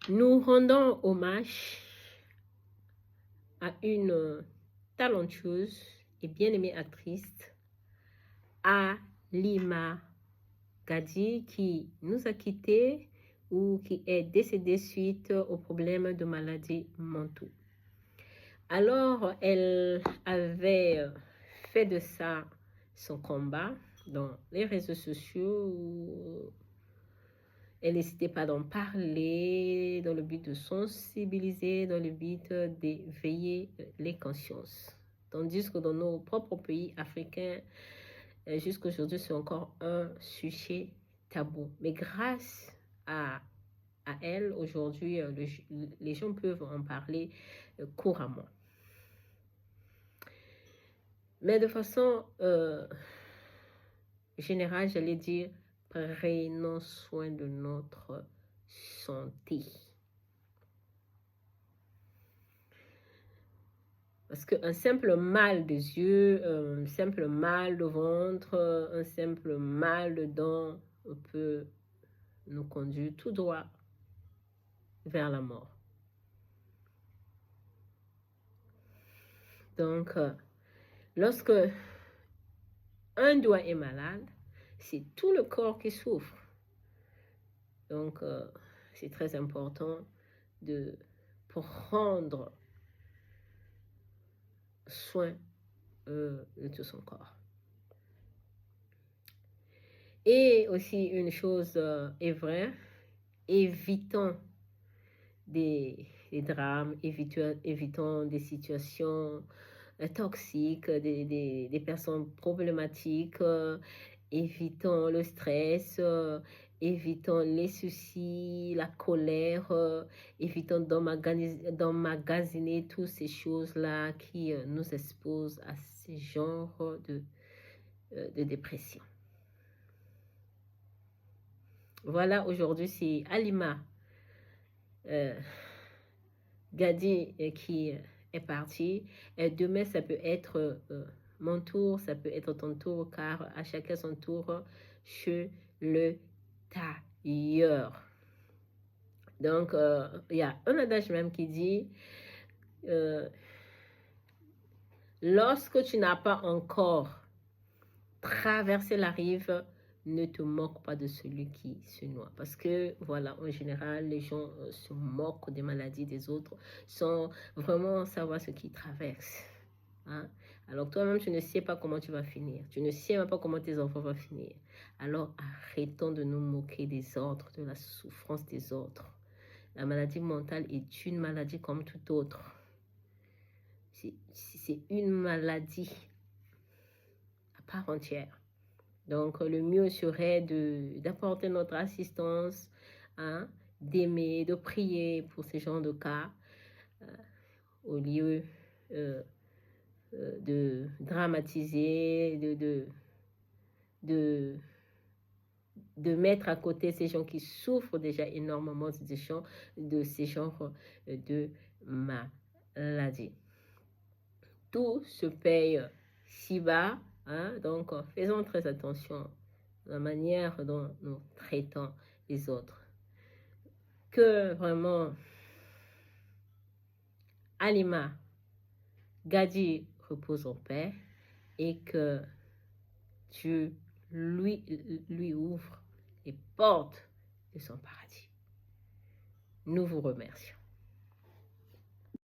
Nous rendons hommage à une talentueuse et bien-aimée actrice, Halima Gadi, qui nous a quittés ou qui est décédée suite aux problèmes de maladies mentaux. Alors, elle avait fait de ça son combat dans les réseaux sociaux. Elle n'hésitait pas d'en parler dans le but de sensibiliser, dans le but d'éveiller les consciences. Tandis que dans nos propres pays africains, jusqu'à aujourd'hui, c'est encore un sujet tabou. Mais grâce à elle, aujourd'hui, les gens peuvent en parler couramment. Mais de façon générale, j'allais dire, prenons soin de notre santé. Parce qu'un simple mal des yeux, un simple mal de ventre, un simple mal de dents peut nous conduire tout droit vers la mort. Donc, lorsque un doigt est malade, c'est tout le corps qui souffre. Donc, c'est très important de prendre soin de tout son corps. Et aussi, une chose est vraie, évitons des drames, évitons des situations toxiques, des personnes problématiques, évitons le stress, évitons les soucis, la colère, évitons d'emmagasiner toutes ces choses-là qui nous exposent à ce genre de dépression. Voilà, aujourd'hui, c'est Halima Gadi qui est partie. Et demain, ça peut être mon tour, ça peut être ton tour, car à chacun son tour chez le tailleur. Donc, il y a un adage même qui dit lorsque tu n'as pas encore traversé la rive, ne te moque pas de celui qui se noie. Parce que, voilà, en général, les gens se moquent des maladies des autres sans vraiment savoir ce qu'ils traversent. Hein? Alors, toi-même, tu ne sais pas comment tu vas finir. Tu ne sais même pas comment tes enfants vont finir. Alors, arrêtons de nous moquer des autres, de la souffrance des autres. La maladie mentale est une maladie comme toute autre. C'est une maladie à part entière. Donc, le mieux serait d'apporter notre assistance, hein, d'aimer, de prier pour ces genres de cas, au lieu de dramatiser, de mettre à côté ces gens qui souffrent déjà énormément de ces genres de maladies. Tout se paye si bas. Hein? Donc, faisons très attention à la manière dont nous traitons les autres. Que vraiment Halima Gadi repose en paix et que Dieu lui ouvre les portes de son paradis. Nous vous remercions.